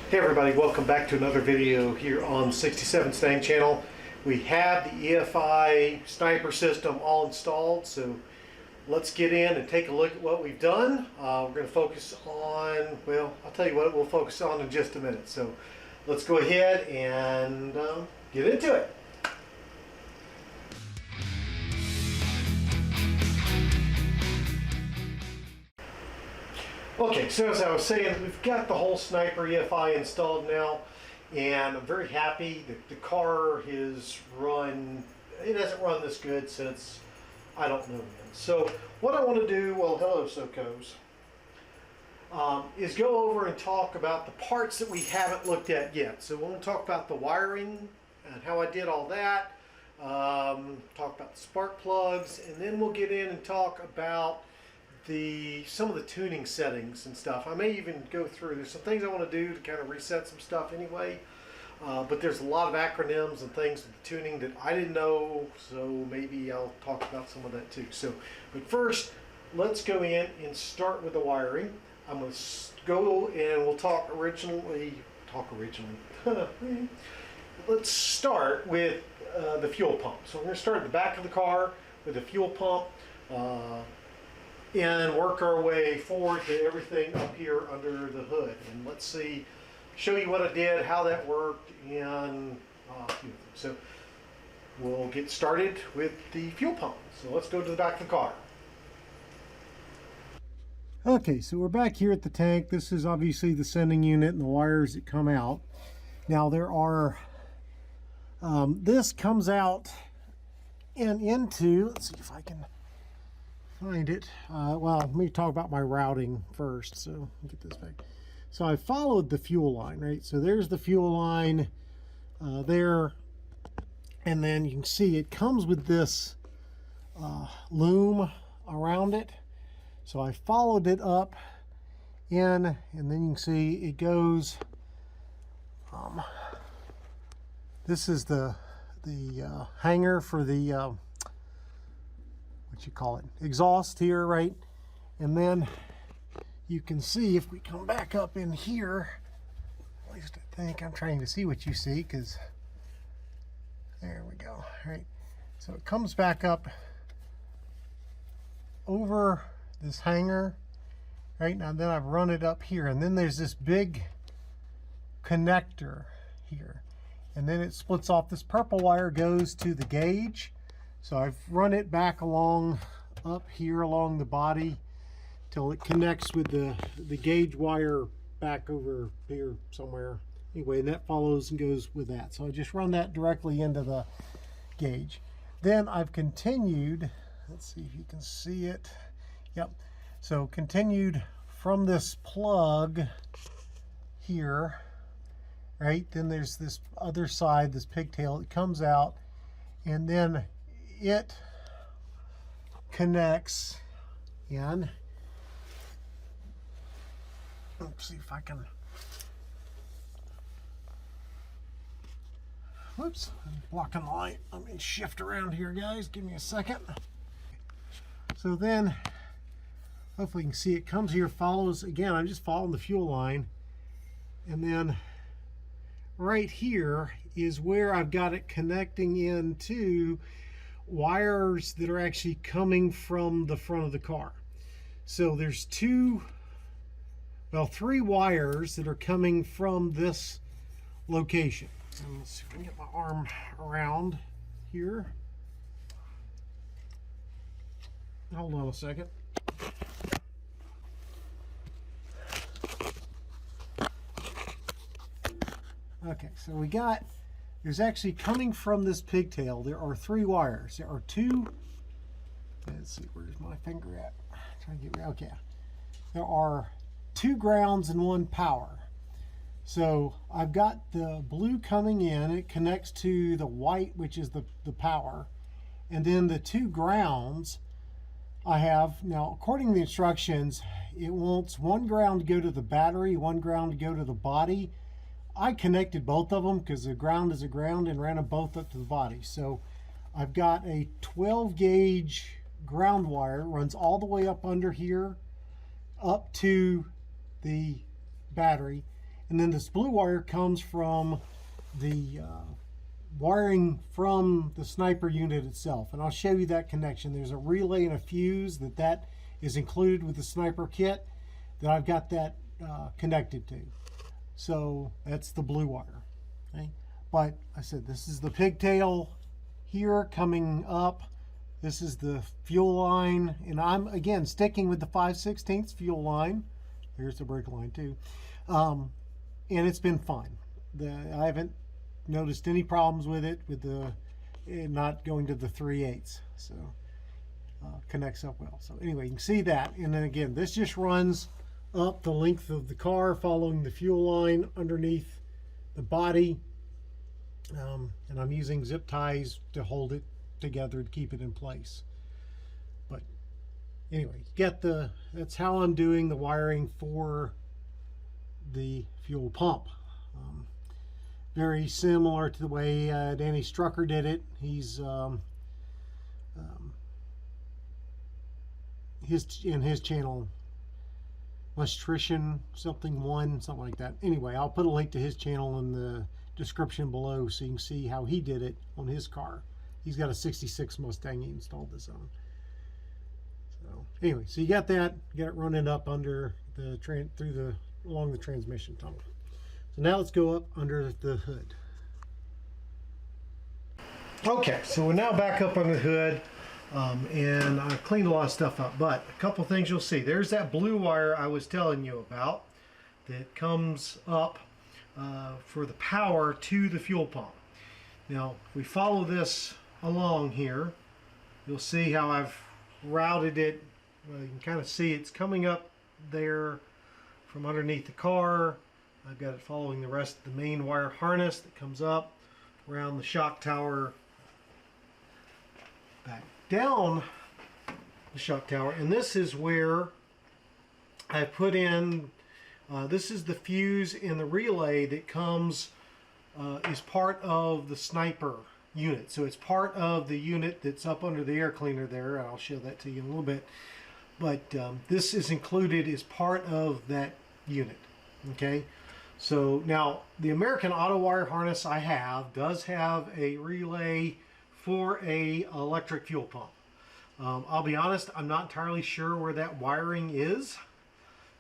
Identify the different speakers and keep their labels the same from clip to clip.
Speaker 1: Hey everybody, welcome back to another video here on 67 Stang channel. We have the EFI sniper system all installed, so let's get in and take a look at what we've done. We're going to focus on, well, I'll tell you what we'll focus on in just a minute. So let's go ahead and get into it. Okay, so as I was saying, we've got the whole Sniper EFI installed now, and I'm very happy that the car has run. It hasn't run this good since, I don't know when. So what I want to do, well, hello SoCos, is go over and talk about the parts that we haven't looked at yet. So we'll talk about the wiring and how I did all that, talk about the spark plugs, and then we'll get in and talk about some of the tuning settings and stuff. I may even go through, there's some things I want to do to kind of reset some stuff anyway, but there's a lot of acronyms and things with the tuning that I didn't know, so maybe I'll talk about some of that too. So, but first, let's go in and start with the wiring. I'm going to go and we'll talk originally. Let's start with the fuel pump. So we're going to start at the back of the car with the fuel pump, and work our way forward to everything up here under the hood. And let's show you what I did, how that worked, and a few things. So we'll get started with the fuel pump. So let's go to the back of the car. Okay, so we're back here at the tank. This is obviously the sending unit and the wires that come out. Now there are, this comes out and into, let's see if I can find it. Well, let me talk about my routing first. So get this back. So I followed the fuel line, right? So there's the fuel line there, and then you can see it comes with this loom around it. So I followed it up in, and then you can see it goes. This is the hanger for the exhaust here, right? And then you can see, if we come back up in here, at least I think, I'm trying to see what you see, because there we go, right? So it comes back up over this hanger, right? Now then I've run it up here, and then there's this big connector here, and then it splits off. This purple wire goes to the gauge. So I've run it back up here along the body till it connects with the gauge wire back over here somewhere. Anyway, and that follows and goes with that. So I just run that directly into the gauge. Then I've continued, let's see if you can see it. Yep. So continued from this plug here, right? Then there's this other side, this pigtail, it comes out, and then it connects in. Let's see if I can. Whoops, I'm blocking the light. Let me shift around here, guys. Give me a second. So then, hopefully you can see it comes here, follows. Again, I'm just following the fuel line. And then right here is where I've got it connecting into wires that are actually coming from the front of the car. So there's three wires that are coming from this location. And let's see if I can get my arm around here. Hold on a second. Okay, so there's actually coming from this pigtail, there are three wires. There are two, let's see, where's my finger at? Trying to get, okay. There are two grounds and one power. So I've got the blue coming in, it connects to the white, which is the power. And then the two grounds I have, now according to the instructions, it wants one ground to go to the battery, one ground to go to the body. I connected both of them because the ground is a ground and ran them both up to the body. So I've got a 12 gauge ground wire, runs all the way up under here, up to the battery.
Speaker 2: And then this blue wire comes from the wiring from the sniper unit itself. And I'll show you that connection. There's a relay and a fuse that is included with the sniper kit that I've got that connected to. So that's the blue wire. Okay? But I said this is the pigtail here coming up. This is the fuel line, and I'm again sticking with the 5/16 fuel line. There's the brake line too, and it's been fine. I haven't noticed any problems with it, with the not going to the 3/8. So connects up well. So anyway, you can see that, and then again, this just runs up the length of the car, following the fuel line underneath the body, and I'm using zip ties to hold it together to keep it in place. But anyway, that's how I'm doing the wiring for the fuel pump. Very similar to the way Danny Strucker did it. He's in his channel, Electrician something like that. Anyway, I'll put a link to his channel in the description below so you can see how he did it on his car. He's got a 66 Mustang he installed this on. So anyway, so you got that, it running up under the along the transmission tunnel. So now let's go up under the hood.
Speaker 1: Okay, so we're now back up under the hood, and I cleaned a lot of stuff up, but a couple things you'll see. There's that blue wire I was telling you about that comes up for the power to the fuel pump. Now, if we follow this along here, you'll see how I've routed it. Well, you can kind of see it's coming up there from underneath the car. I've got it following the rest of the main wire harness that comes up around the shock tower, back down the shock tower, and this is where I put in this is the fuse in the relay that comes is part of the sniper unit. So it's part of the unit that's up under the air cleaner there. I'll show that to you in a little bit. But this is included as part of that unit. Okay. So now the American Auto Wire harness I have does have a relay for a electric fuel pump. I'll be honest, I'm not entirely sure where that wiring is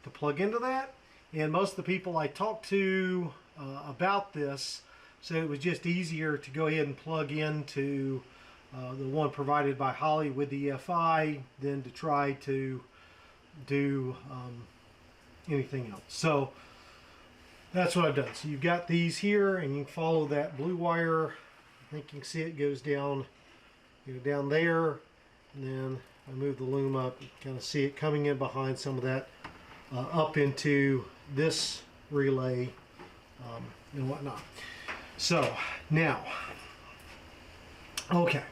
Speaker 1: to plug into that. And most of the people I talked to about this said it was just easier to go ahead and plug into the one provided by Holley with the EFI than to try to do anything else. So that's what I've done. So you've got these here, and you can follow that blue wire. I think you can see it goes down, down there, and then I move the loom up. You kind of see it coming in behind some of that up into this relay and whatnot. So now, okay,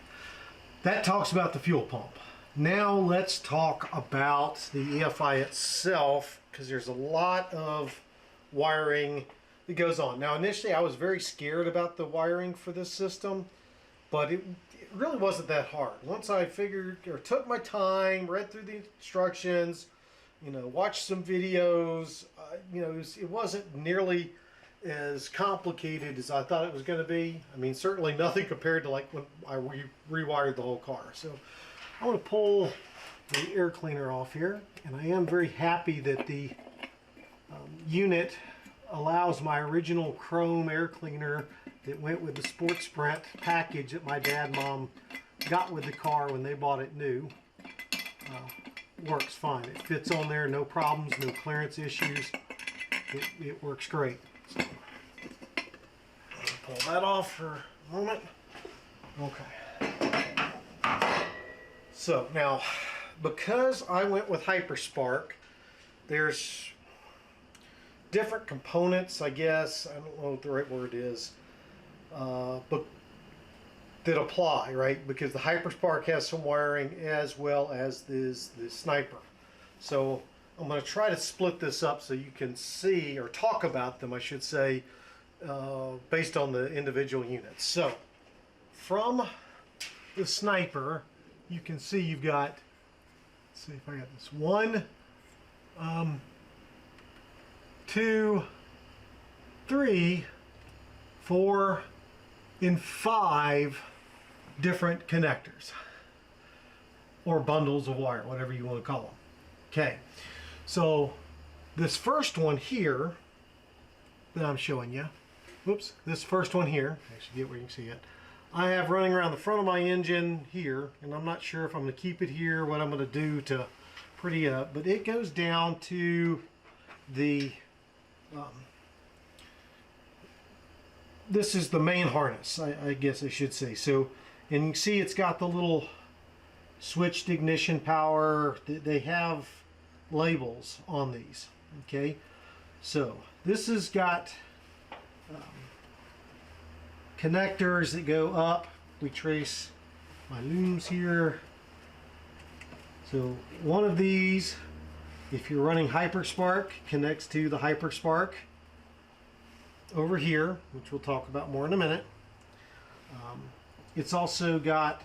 Speaker 1: that talks about the fuel pump. Now let's talk about the EFI itself, because there's a lot of wiring that goes on. Now initially I was very scared about the wiring for this system, but it really wasn't that hard. Once I figured or took my time, read through the instructions, watched some videos, it wasn't nearly as complicated as I thought it was going to be. I mean, certainly nothing compared to like when I rewired the whole car. So I want to pull the air cleaner off here, and I am very happy that the unit allows my original chrome air cleaner that went with the Sport Sprint package that my dad and mom got with the car when they bought it new. Works fine. It fits on there, no problems, no clearance issues. It works great. So, I'll pull that off for a moment. Okay. So now, because I went with Hyperspark, there's different components, I guess. I don't know what the right word is, but that apply, right? Because the Hyperspark has some wiring as well as the Sniper. So I'm going to try to split this up so you can see, or talk about them, I should say, based on the individual units. So from the Sniper, you can see you've got, let's see if I got this, 1, 2, 3, 4, and 5 different connectors or bundles of wire, whatever you want to call them. Okay, so this first one here that I'm showing you, whoops, this first one here, actually get where you can see it, I have running around the front of my engine here, and I'm not sure if I'm going to keep it here, what I'm going to do to pretty up, but it goes down to the this is the main harness, I guess I should say. So, and you can see it's got the little switched ignition power. They have labels on these. Okay, so this has got connectors that go up. We trace my looms here. So one of these, if you're running Hyperspark, connects to the Hyperspark over here, which we'll talk about more in a minute. It's also got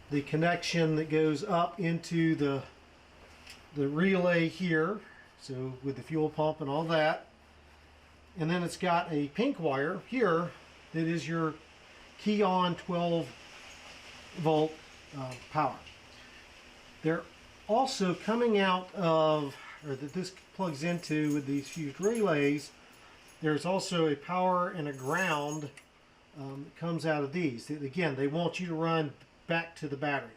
Speaker 1: the connection that goes up into the relay here, so with the fuel pump and all that. And then it's got a pink wire here that is your key on 12 volt power. They're also coming out of, or that this plugs into with these fused relays, there's also a power and a ground that comes out of these. Again, they want you to run back to the battery.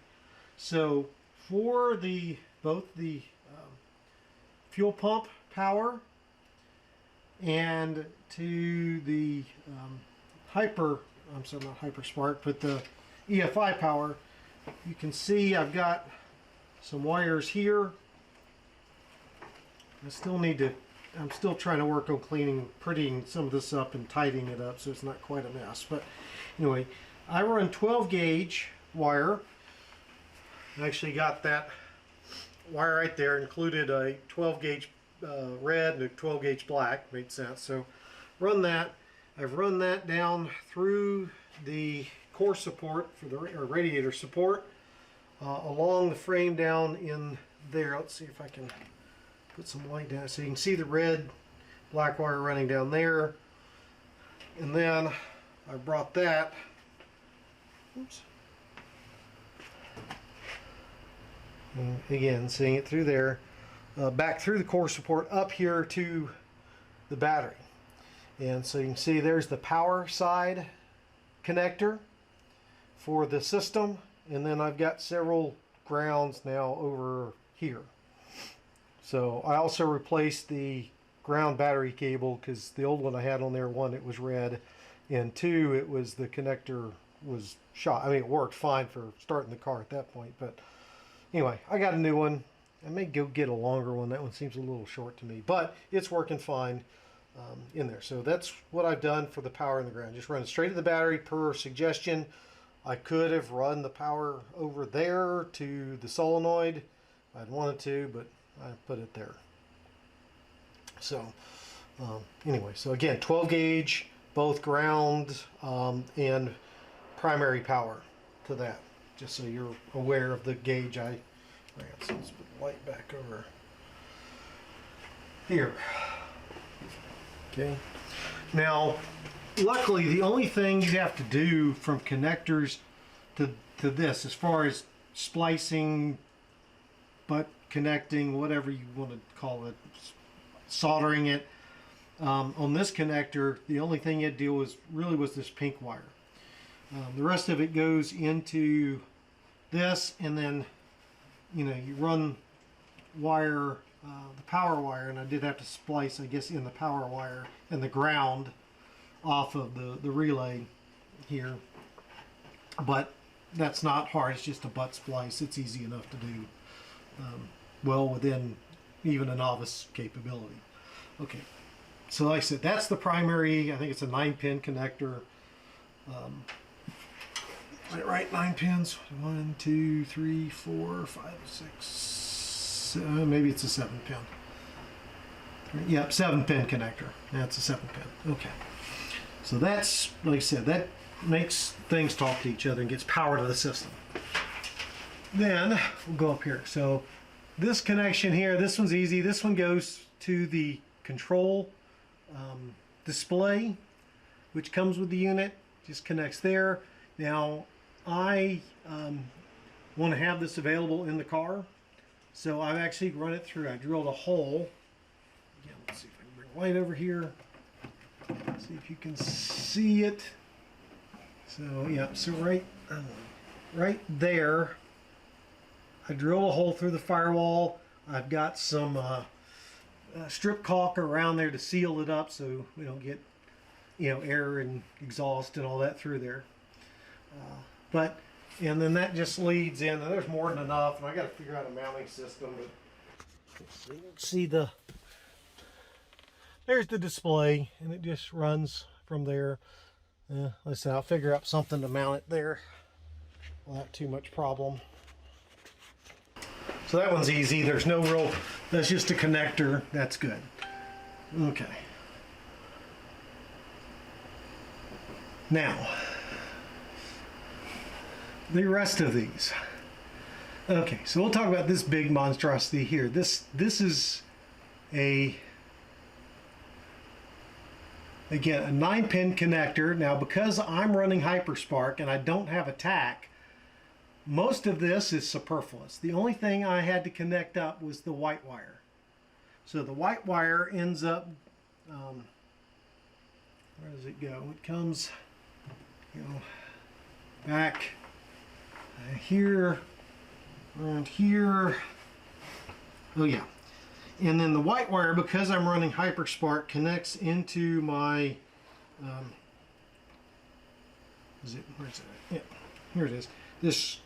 Speaker 1: So for both the fuel pump power and to the I'm sorry, not Hyperspark, but the EFI power, you can see I've got some wires here. I'm still trying to work on prettying some of this up and tidying it up so it's not quite a mess. But anyway, I run 12 gauge wire. I actually got that wire right there, included a 12 gauge red and a 12 gauge black, made sense. So run that. I've run that down through the core support for the radiator support, along the frame down in there. Let's see if I can put some light down so you can see the red black wire running down there. And then I brought that, oops, and again seeing it through there, back through the core support up here to the battery. And so you can see there's the power side connector for the system, and then I've got several grounds now over here. So I also replaced the ground battery cable because the old one I had on there, one, it was red, and two, it was the connector was shot. I mean, it worked fine for starting the car at that point, but anyway, I got a new one. I may go get a longer one. That one seems a little short to me, but it's working fine in there. So that's what I've done for the power and the ground. Just run it straight to the battery per suggestion. I could have run the power over there to the solenoid. I'd wanted to, but I put it there. So anyway, so again, 12 gauge, both ground and primary power to that, just so you're aware of the gauge I ran. So let's put the light back over here. Okay. Now, luckily, the only thing you have to do from connectors to this, as far as splicing, butt connecting, whatever you want to call it, soldering it, on this connector, the only thing you had to deal with was this pink wire. The rest of it goes into this, and then you run wire, the power wire, and I did have to splice, I guess, in the power wire and the ground off of the relay here, but that's not hard. It's just a butt splice. It's easy enough to do, well within even a novice capability. Okay, so like I said, that's the primary. I think it's a 9-pin connector. Right, 9 pins. 1, 2, 3, 4, 5, 6. Maybe it's a 7-pin. Yep, 7-pin connector. That's a 7-pin. Okay. So that's, like I said, that makes things talk to each other and gets power to the system. Then we'll go up here. So this connection here, this one's easy. This one goes to the control display, which comes with the unit, just connects there. Now, I want to have this available in the car, so I've actually run it through. I drilled a hole. Again, let's see if I can bring light over here. See if you can see it. So yeah, so right there, I drill a hole through the firewall. I've got some strip caulk around there to seal it up so we don't get, you know, air and exhaust and all that through there. And then that just leads in, and there's more than enough, and I got to figure out a mounting system. But see there's the display, and it just runs from there. Let's see, I'll figure out something to mount it there without too much problem. So that one's easy. There's no real, that's just a connector. That's good. Okay. Now, the rest of these. Okay, so we'll talk about this big monstrosity here. This is again, a 9-pin connector. Now, because I'm running Hyperspark and I don't have a tack, most of this is superfluous. The only thing I had to connect up was the white wire. So the white wire ends up, where does it go? It comes, you know, back here, around here. Oh yeah. And then the white wire, because I'm running Hyperspark, connects into my, where's it? Yeah, here it is. This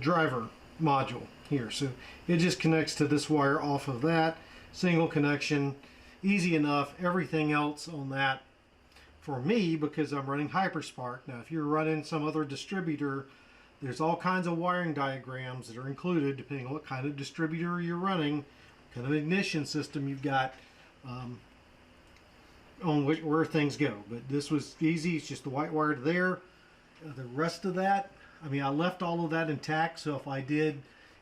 Speaker 1: driver module here. So it just connects to this wire off of that. Single connection, easy enough. Everything else on that, for me, because I'm running Hyperspark. Now, if you're running some other distributor, there's all kinds of wiring diagrams that are included depending on what kind of distributor you're running, kind of ignition system you've got, on where things go. But this was easy. It's just the white wire to there. The rest of that, I mean, I left all of that intact. So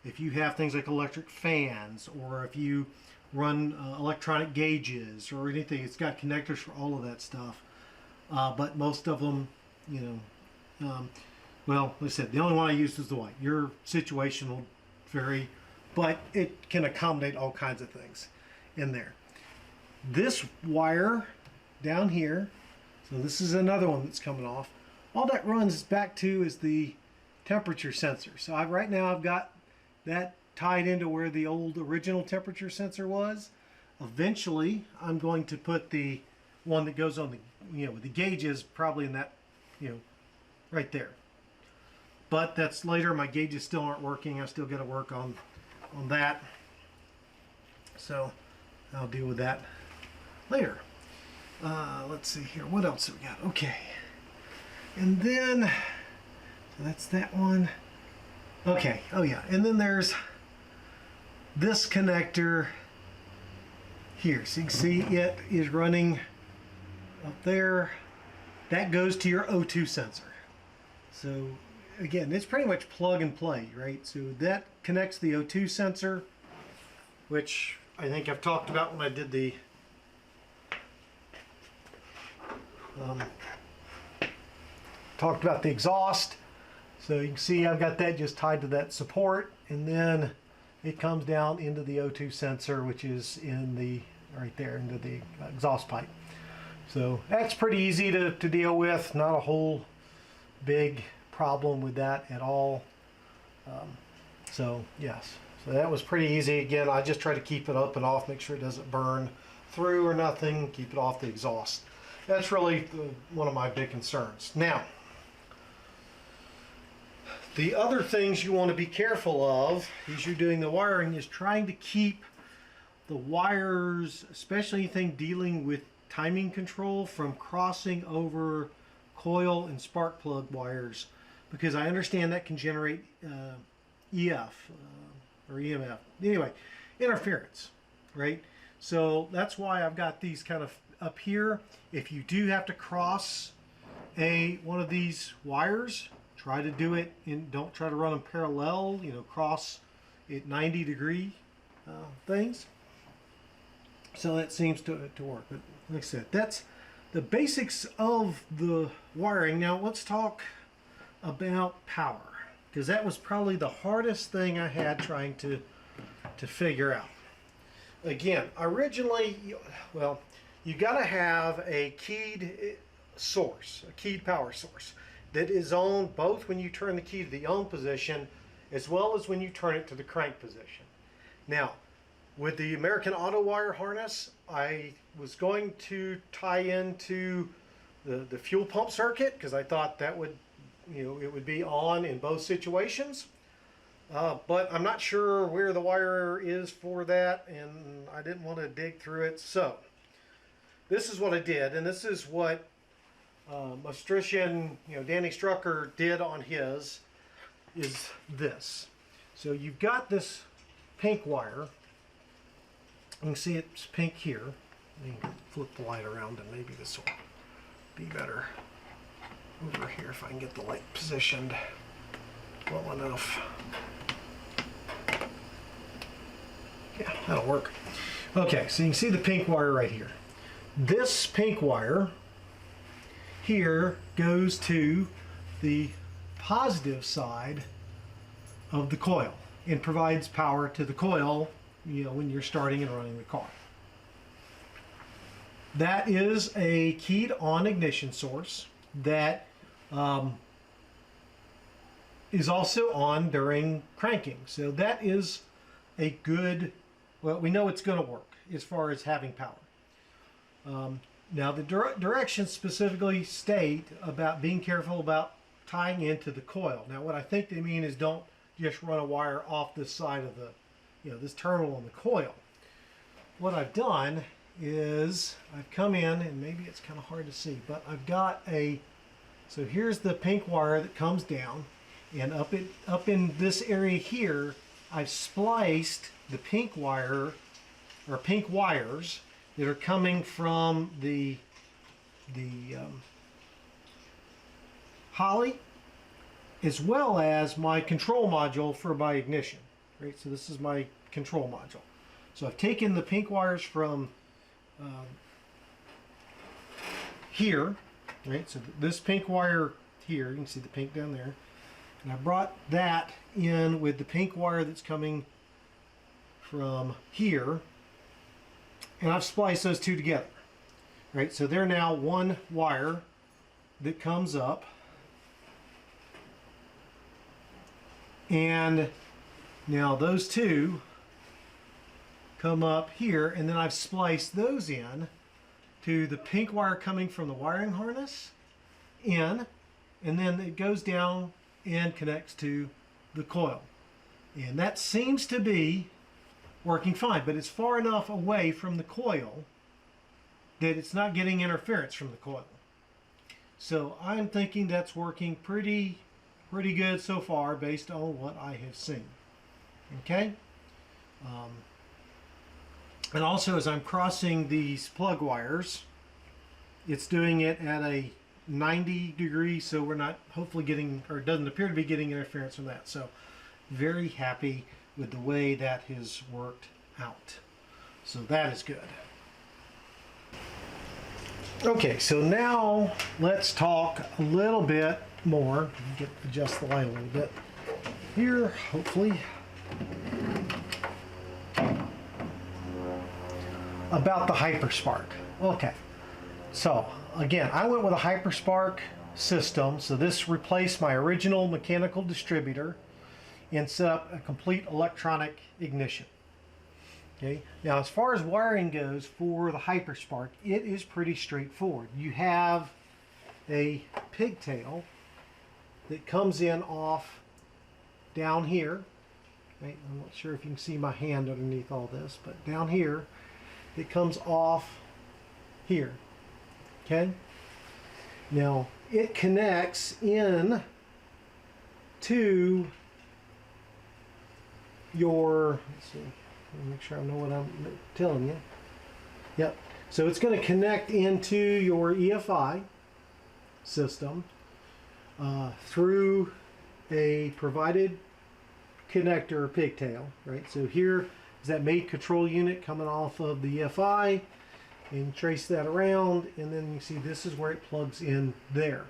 Speaker 1: if you have things like electric fans, or if you run electronic gauges or anything, it's got connectors for all of that stuff. But most of them, you know, well, like I said, the only one I used was the white. Your situation will vary, but it can accommodate all kinds of things in there. This wire down here, so this is another one that's coming off. All that runs back to is the temperature sensor. So right now I've got that tied into where the old original temperature sensor was. Eventually, I'm going to put the one that goes on the, you know, with the gauges probably in that, you know, right there. But that's later. My gauges still aren't working. I still got to work on that. So I'll deal with that later. Let's see here. What else have we got? Okay. And then, so that's that one. Okay. Oh yeah. And then there's this connector here. So you can see it is running up there. That goes to your O2 sensor. So again, it's pretty much plug and play, right? So that connects the O2 sensor, which I think I've talked about when I did the talked about the exhaust. So you can see I've got that just tied to that support, and then it comes down into the O2 sensor, which is in the right there into the exhaust pipe. So that's pretty easy to deal with. Not a whole big problem with that at all. So yes, so that was pretty easy. Again, I just try to keep it up and off, make sure it doesn't burn through or nothing, keep it off the exhaust. That's really one of my big concerns. Now, the other things you want to be careful of as you're doing the wiring is trying to keep the wires, especially anything dealing with timing control, from crossing over coil and spark plug wires, because I understand that can generate EF or EMF. Anyway, interference, right? So that's why I've got these kind of up here. If you do have to cross one of these wires, try to do it in, don't try to run them parallel, you know, cross at 90-degree things. So that seems to work. But like I said, that's the basics of the wiring. Now let's talk about power, because that was probably the hardest thing I had trying to figure out. Again, originally, well, you got to have a keyed source, a keyed power source that is on both when you turn the key to the on position as well as when you turn it to the crank position. Now, with the American Auto wire harness, I was going to tie into the fuel pump circuit because I thought that would, it would be on in both situations. But I'm not sure where the wire is for that, and I didn't want to dig through it. So this is what I did, and this is what Maastrichtian, Danny Strucker did on his, is this. So you've got this pink wire. You can see it's pink here. Let me flip the light around and maybe this will be better over here if I can get the light positioned well enough. Yeah, that'll work. Okay, so you can see the pink wire right here. This pink wire here goes to the positive side of the coil and provides power to the coil, when you're starting and running the car. That is a keyed on ignition source that is also on during cranking. So that is a good, well, we know it's going to work as far as having power. Now the directions specifically state about being careful about tying into the coil. Now what I think they mean is don't just run a wire off this side of the, this terminal on the coil. What I've done is I've come in, and maybe it's kind of hard to see, but I've got so here's the pink wire that comes down, and up in this area here, I've spliced the pink wire, or pink wires, that are coming from the Holley, as well as my control module for my ignition. Right, so this is my control module. So I've taken the pink wires from here, right? So this pink wire here, you can see the pink down there, and I brought that in with the pink wire that's coming from here, and I've spliced those two together. Right, so they're now one wire that comes up, and now those two come up here, and then I've spliced those in to the pink wire coming from the wiring harness in, and then it goes down and connects to the coil. And that seems to be working fine, but it's far enough away from the coil that it's not getting interference from the coil. So I'm thinking that's working pretty good so far based on what I have seen. Okay? And also, as I'm crossing these plug wires, it's doing it at a 90 degrees, so we're not hopefully getting, or it doesn't appear to be getting interference from that. So very happy with the way that has worked out. So that is good. Okay, so now let's talk a little bit more. Adjust the light a little bit here, hopefully. About the Hyperspark. Okay, so again, I went with a Hyperspark system. So this replaced my original mechanical distributor and set up a complete electronic ignition. Okay, now as far as wiring goes for the Hyperspark, it is pretty straightforward. You have a pigtail that comes in off down here. Right? I'm not sure if you can see my hand underneath all this, but down here it comes off here. Okay, now it connects in to your, let's see, let me make sure I know what I'm telling you. Yep, so it's going to connect into your EFI system through a provided connector or pigtail, right? So here is that main control unit coming off of the EFI. and trace that around, and then you see this is where it plugs in there.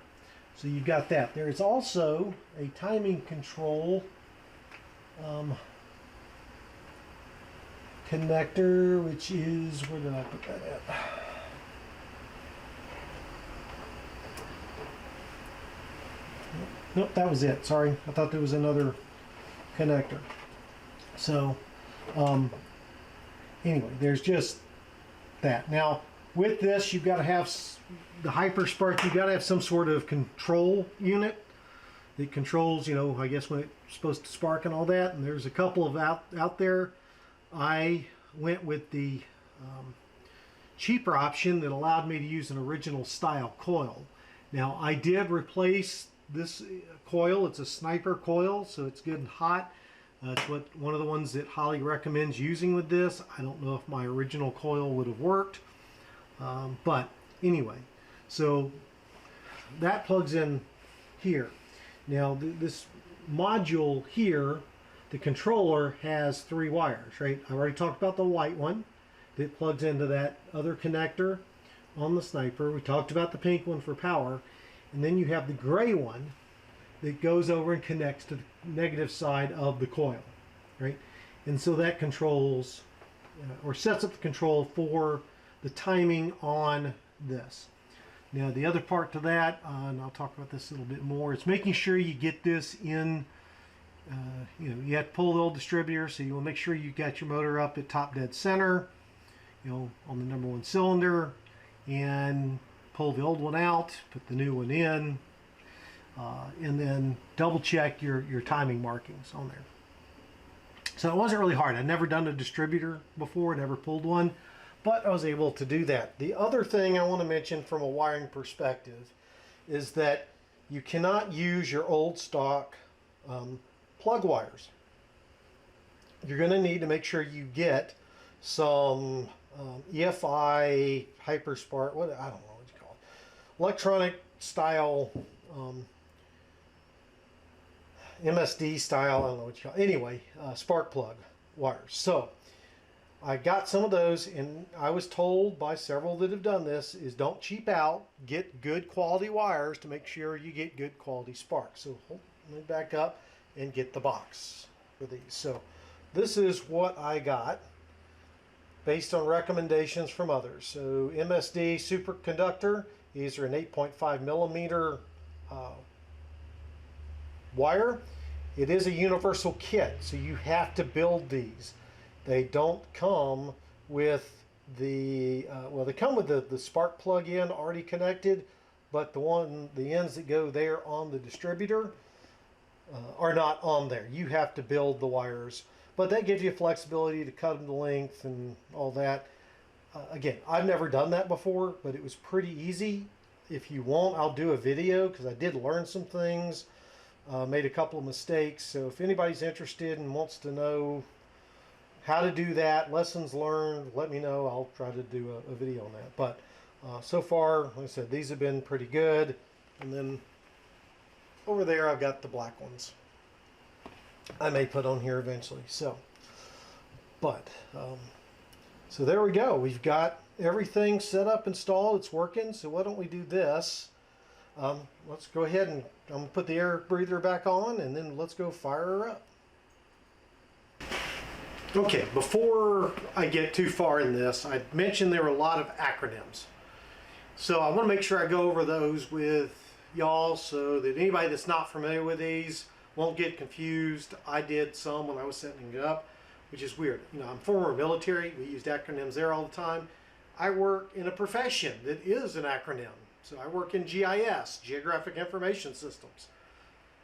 Speaker 1: So you've got that. There is also a timing control connector, which is, where did I put that at? Nope, that was it. Sorry, I thought there was another connector. So anyway, there's just that. Now with this, you've got to have the Hyperspark. You've got to have some sort of control unit that controls, you know, I guess when it's supposed to spark and all that. And there's a couple of out there. I went with the cheaper option that allowed me to use an original style coil. Now I did replace this coil. It's a Sniper coil, so it's good and hot. It's one of the ones that Holley recommends using with this. I don't know if my original coil would have worked, but anyway, so that plugs in here. Now this module here, the controller has 3 wires, right? I already talked about the white one that plugs into that other connector on the Sniper. We talked about the pink one for power. And then you have the gray one that goes over and connects to the negative side of the coil, right? And so that controls or sets up the control for the timing on this. Now the other part to that, and I'll talk about this a little bit more, it's making sure you get this in, you know, you have to pull the old distributor, so you will make sure you got your motor up at top dead center, you know, on the #1 cylinder, and pull the old one out, put the new one in, and then double check your timing markings on there. So it wasn't really hard. I'd never done a distributor before, never pulled one, but I was able to do that. The other thing I want to mention from a wiring perspective is that you cannot use your old stock plug wires. You're going to need to make sure you get some EFI, Hyperspark, what, I don't know what you call it, electronic style, MSD style, I don't know what you call it. Anyway, spark plug wires. So I got some of those, and I was told by several that have done this is don't cheap out, get good quality wires to make sure you get good quality sparks. So let me back up and get the box for these. So this is what I got based on recommendations from others. So MSD superconductor, these are an 8.5 millimeter wire. It is a universal kit, so you have to build these. They don't come with the, well, they come with the spark plug-in already connected, but the ends that go there on the distributor are not on there. You have to build the wires, but that gives you flexibility to cut them to length and all that. Again, I've never done that before, but it was pretty easy. If you want, I'll do a video because I did learn some things, made a couple of mistakes. So if anybody's interested and wants to know how to do that, lessons learned, let me know. I'll try to do a video on that. But so far, like I said, these have been pretty good. And then over there, I've got the black ones I may put on here eventually. So, but so there we go. We've got everything set up, installed. It's working. So why don't we do this? Let's go ahead and I'm gonna put the air breather back on, and then let's go fire her up. Okay, before I get too far in this, I mentioned there were a lot of acronyms. So I want to make sure I go over those with y'all so that anybody that's not familiar with these won't get confused. I did some when I was setting it up, which is weird. You know, I'm former military. We used acronyms there all the time. I work in a profession that is an acronym. So I work in GIS, Geographic Information Systems.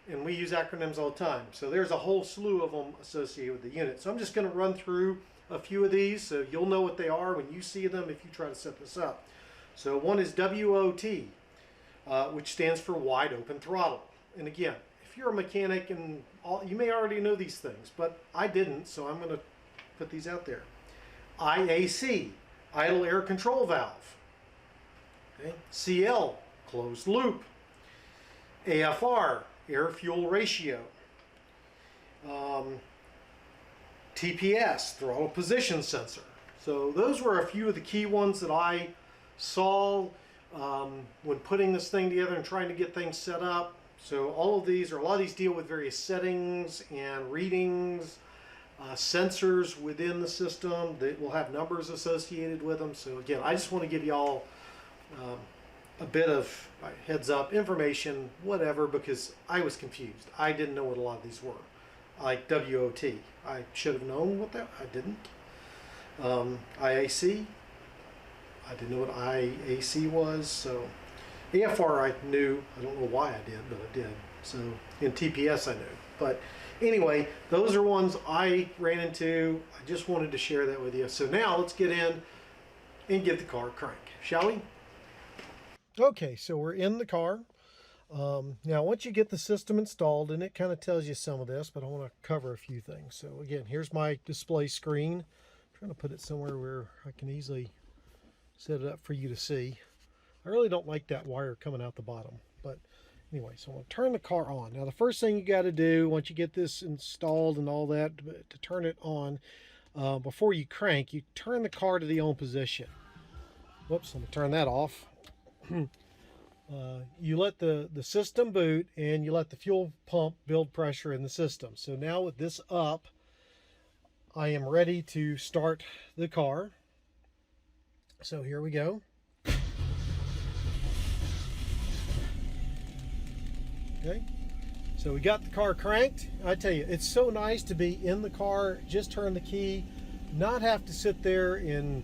Speaker 1: And we use acronyms all the time. So there's a whole slew of them associated with the unit. So I'm just going to run through a few of these so you'll know what they are when you see them if you try to set this up. So one is WOT, which stands for wide open throttle. And again, if you're a mechanic and you may already know these things, but I didn't, so I'm going to put these out there. IAC, idle air control valve. Okay. CL, closed loop. AFR, air-fuel ratio. TPS, throttle position sensor. So those were a few of the key ones that I saw when putting this thing together and trying to get things set up. So all of these, or a lot of these, deal with various settings and readings, sensors within the system that will have numbers associated with them. So again, I just want to give you all a bit of heads up information, whatever, because I was confused. I didn't know what a lot of these were, like WOT. I should have known what that. I didn't. IAC. I didn't know what IAC was. So AFR I knew. I don't know why I did, but I did. So in TPS I knew. But anyway, those are ones I ran into. I just wanted to share that with you. So now let's get in and get the car crank, shall we? Okay, so we're in the car. Now, once you get the system installed, and it kind of tells you some of this, but I want to cover a few things. So again, here's my display screen. I'm trying to put it somewhere where I can easily set it up for you to see. I really don't like that wire coming out the bottom, but anyway, so I'm going to turn the car on. Now, the first thing you got to do once you get this installed and all that, to turn it on, before you crank, you turn the car to the on position. Whoops, let me turn that off. You let the system boot, and you let the fuel pump build pressure in the system. So now with this up, I am ready to start the car. So here we go. Okay, so we got the car cranked. I tell you, it's so nice to be in the car, just turn the key, not have to sit there and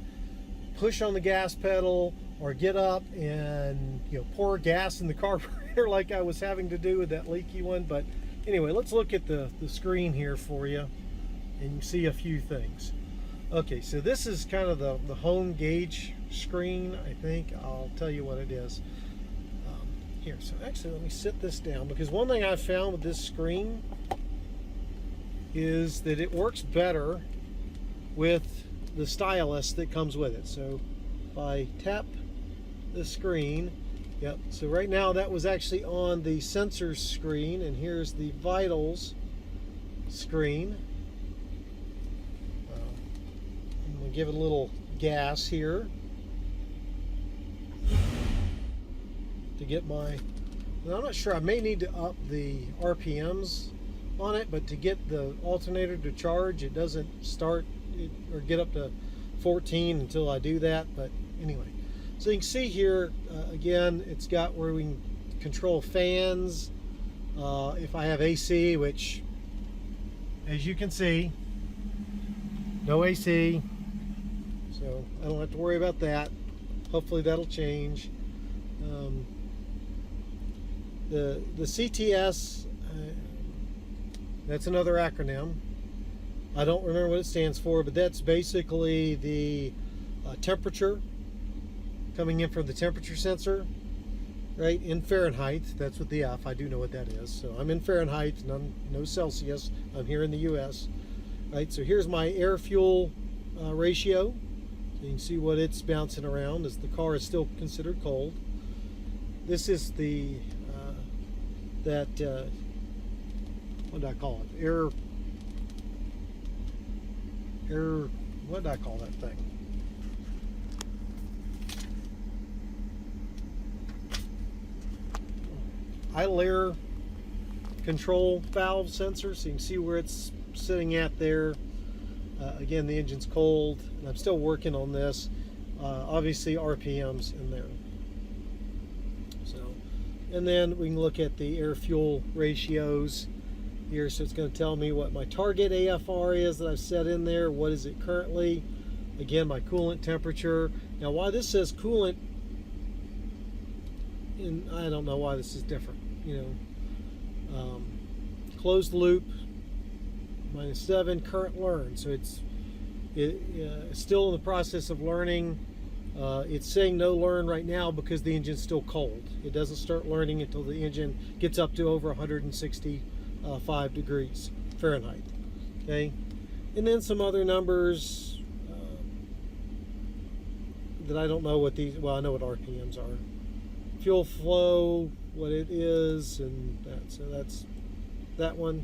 Speaker 1: push on the gas pedal or get up and pour gas in the carburetor like I was having to do with that leaky one. But anyway, let's look at the screen here for you, and you see a few things. Okay, so this is kind of the home gauge screen. I think I'll tell you what it is. Here, so actually let me sit this down, because one thing I've found with this screen is that it works better with the stylus that comes with it. So if I tap the screen, yep, so right now that was actually on the sensors screen, and here's the vitals screen. I'm going to give it a little gas here to get my, now I'm not sure, I may need to up the RPMs on it, but to get the alternator to charge, it doesn't start or get up to 14 until I do that. But anyway, so you can see here, again, it's got where we can control fans. If I have AC, which, as you can see, no AC, so I don't have to worry about that. Hopefully that'll change. The CTS, that's another acronym. I don't remember what it stands for, but that's basically the temperature coming in from the temperature sensor, right, in Fahrenheit. That's what the F, I do know what that is. So I'm in Fahrenheit, no Celsius. I'm here in the US, right? So here's my air-fuel ratio. So you can see what it's bouncing around as the car is still considered cold. This is the what did I call it? What did I call that thing? Idle air control valve sensor, so you can see where it's sitting at there. Again, the engine's cold, and I'm still working on this. Obviously, RPMs in there. So, and then we can look at the air-fuel ratios here. So it's going to tell me what my target AFR is that I've set in there. What is it currently? Again, my coolant temperature. Now, why this says coolant, and I don't know why this is different. Closed loop -7, current learn. So it's still in the process of learning. It's saying no learn right now because the engine's still cold. It doesn't start learning until the engine gets up to over 165 degrees Fahrenheit. Okay, and then some other numbers that I don't know what these. Well, I know what RPMs are. Fuel flow, what it is, and that. So that's that one.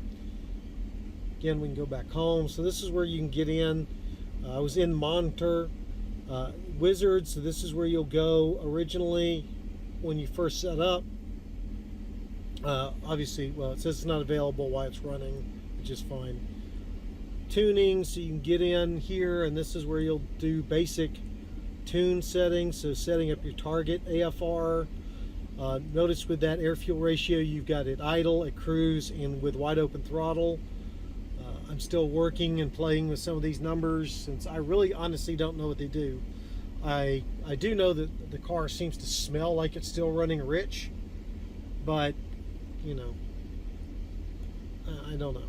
Speaker 1: Again, we can go back home. So this is where you can get in
Speaker 2: I was in Monitor Wizard, so this is where you'll go originally when you first set up. Obviously, well, it says it's not available while it's running, which is fine. Tuning, so you can get in here, and this is where you'll do basic tune settings, so setting up your target AFR. Notice with that air fuel ratio, you've got it idle, at cruise, and with wide open throttle. I'm still working and playing with some of these numbers since I really honestly don't know what they do. I do know that the car seems to smell like it's still running rich, but you know, I don't know.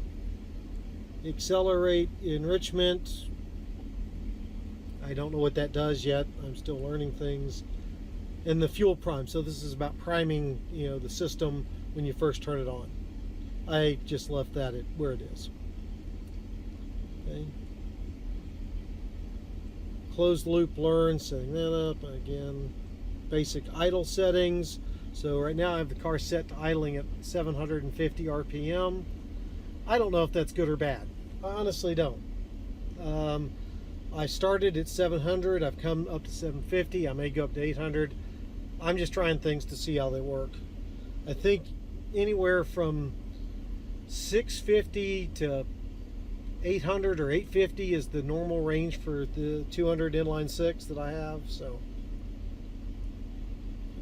Speaker 2: Accelerate enrichment, I don't know what that does yet. I'm still learning things. And the fuel prime, so this is about priming, you know, the system when you first turn it on. I just left that at where it is. Okay. Closed loop learn, setting that up again. Basic idle settings. So right now I have the car set to idling at 750 RPM. I don't know if that's good or bad. I honestly don't. I started at 700. I've come up to 750. I may go up to 800. I'm just trying things to see how they work. I think anywhere from 650 to 800 or 850 is the normal range for the 200 inline six that I have. So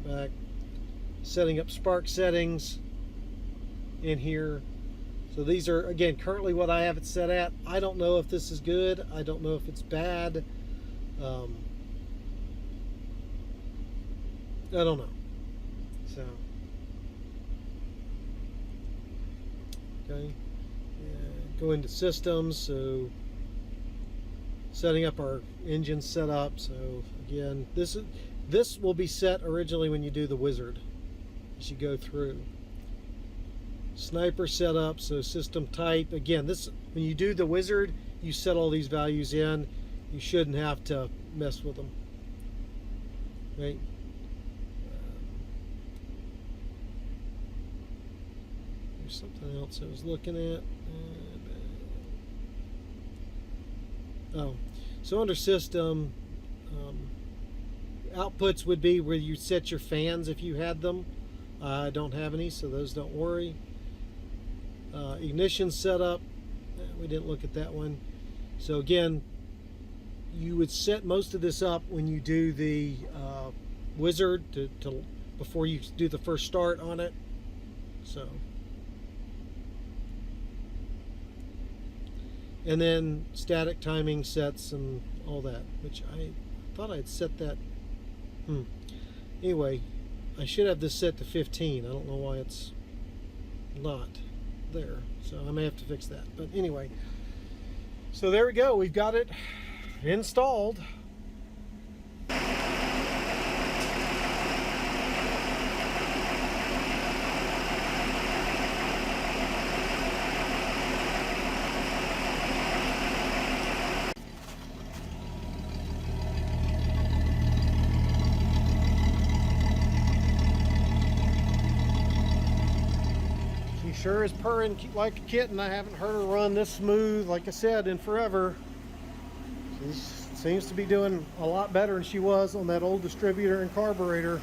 Speaker 2: back, setting up spark settings in here. So these are, again, currently what I have it set at. I don't know if this is good. I don't know if it's bad. I don't know. So, okay. Go into systems. So, setting up our engine setup. So, again, this will be set originally when you do the wizard as you go through. Sniper setup, so system type. Again, this, when you do the wizard, you set all these values in. You shouldn't have to mess with them. Right? There's something else I was looking at. Oh, so under system, outputs would be where you set your fans if you had them. I don't have any, so those don't worry. Ignition setup, we didn't look at that one. So again, you would set most of this up when you do the wizard to before you do the first start on it. So, and then static timing sets and all that, which I thought I'd set that. Anyway, I should have this set to 15. I don't know why it's not there, so I may have to fix that. But anyway, so there we go. We've got it installed. Sure is purring like a kitten. I haven't heard her run this smooth, like I said, in forever. She seems to be doing a lot better than she was on that old distributor and carburetor.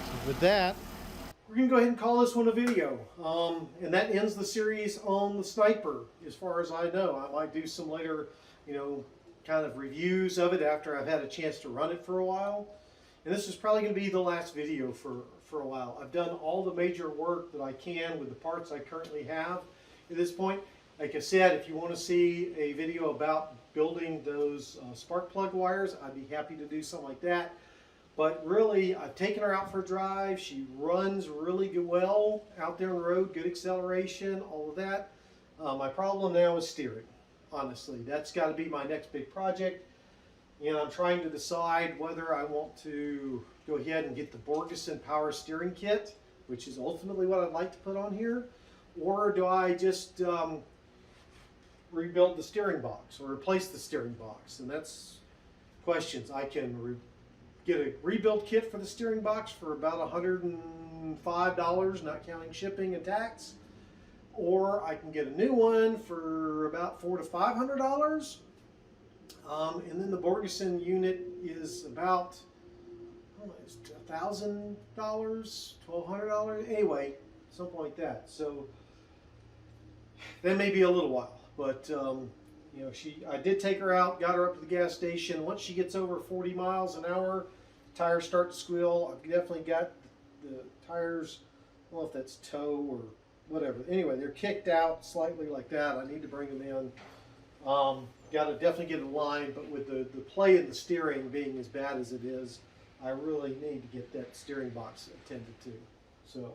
Speaker 2: So with that, we're going to go ahead and call this one a video. And that ends the series on the Sniper, as far as I know. I might do some later, you know, kind of reviews of it after I've had a chance to run it for a while. And this is probably going to be the last video for a while. I've done all the major work that I can with the parts I currently have at this point. Like I said, if you want to see a video about building those spark plug wires, I'd be happy to do something like that. But really, I've taken her out for a drive. She runs really well out there on the road, good acceleration, all of that. My problem now is steering. Honestly, that's got to be my next big project, and I'm trying to decide whether I want to go ahead and get the Borgeson power steering kit, which is ultimately what I'd like to put on here, or do I just rebuild the steering box or replace the steering box? And that's questions I can
Speaker 1: get a rebuild kit for the steering box for about $105, not counting shipping and tax. Or I can get a new one for about $400 to $500. And then the Borgeson unit is about, I don't know, it's $1,000, $1,200, anyway, something like that. So that may be a little while, but you know, I did take her out, got her up to the gas station. Once she gets over 40 miles an hour, tires start to squeal. I've definitely got the tires, I don't know if that's toe or whatever. Anyway, they're kicked out slightly like that. I need to bring them in. Got to definitely get in line, but with the play in the steering being as bad as it is, I really need to get that steering box attended to. So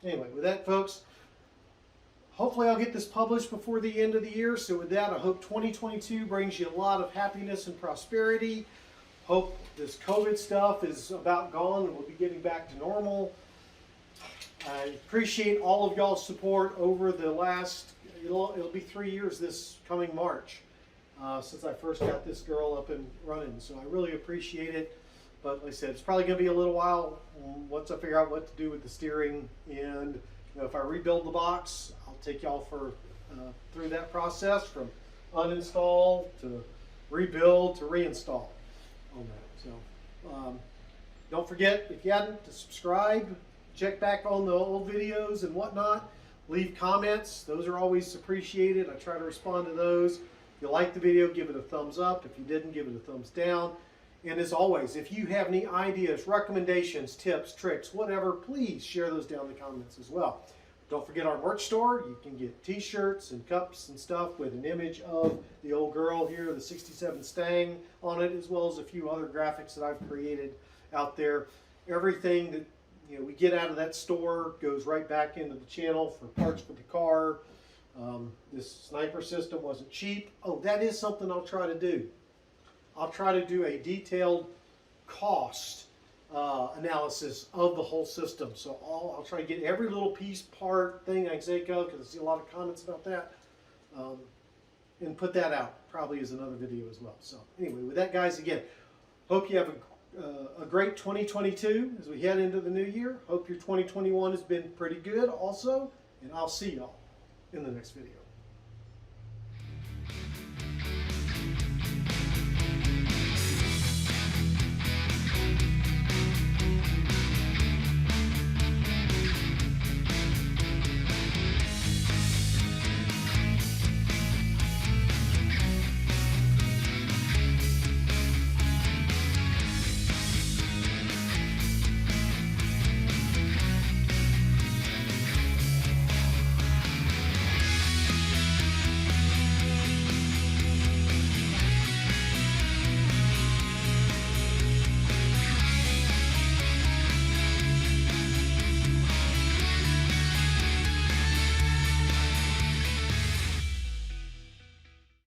Speaker 1: anyway, with that, folks, hopefully I'll get this published before the end of the year. So with that, I hope 2022 brings you a lot of happiness and prosperity. Hope this COVID stuff is about gone and we'll be getting back to normal. I appreciate all of y'all's support over the last, it'll be 3 years this coming March since I first got this girl up and running. So I really appreciate it. But like I said, it's probably going to be a little while once I figure out what to do with the steering. And you know, if I rebuild the box, I'll take y'all for through that process from uninstall to rebuild to reinstall on that. So don't forget, if you hadn't, to subscribe. Check back on the old videos and whatnot. Leave comments. Those are always appreciated. I try to respond to those. If you like the video, give it a thumbs up. If you didn't, give it a thumbs down. And as always, if you have any ideas, recommendations, tips, tricks, whatever, please share those down in the comments as well. Don't forget our merch store. You can get t-shirts and cups and stuff with an image of the old girl here, the 67 Stang on it, as well as a few other graphics that I've created out there. Everything that we get out of that store goes right back into the channel for parts for the car. This sniper system wasn't cheap. Oh, that is something I'll try to do. I'll try to do a detailed cost analysis of the whole system. So I'll try to get every little piece, part, thing I can think of, because I see a lot of comments about that, and put that out probably as another video as well. So anyway, with that, guys, again, hope you have a great 2022 as we head into the new year. Hope your 2021 has been pretty good also, and I'll see y'all in the next video.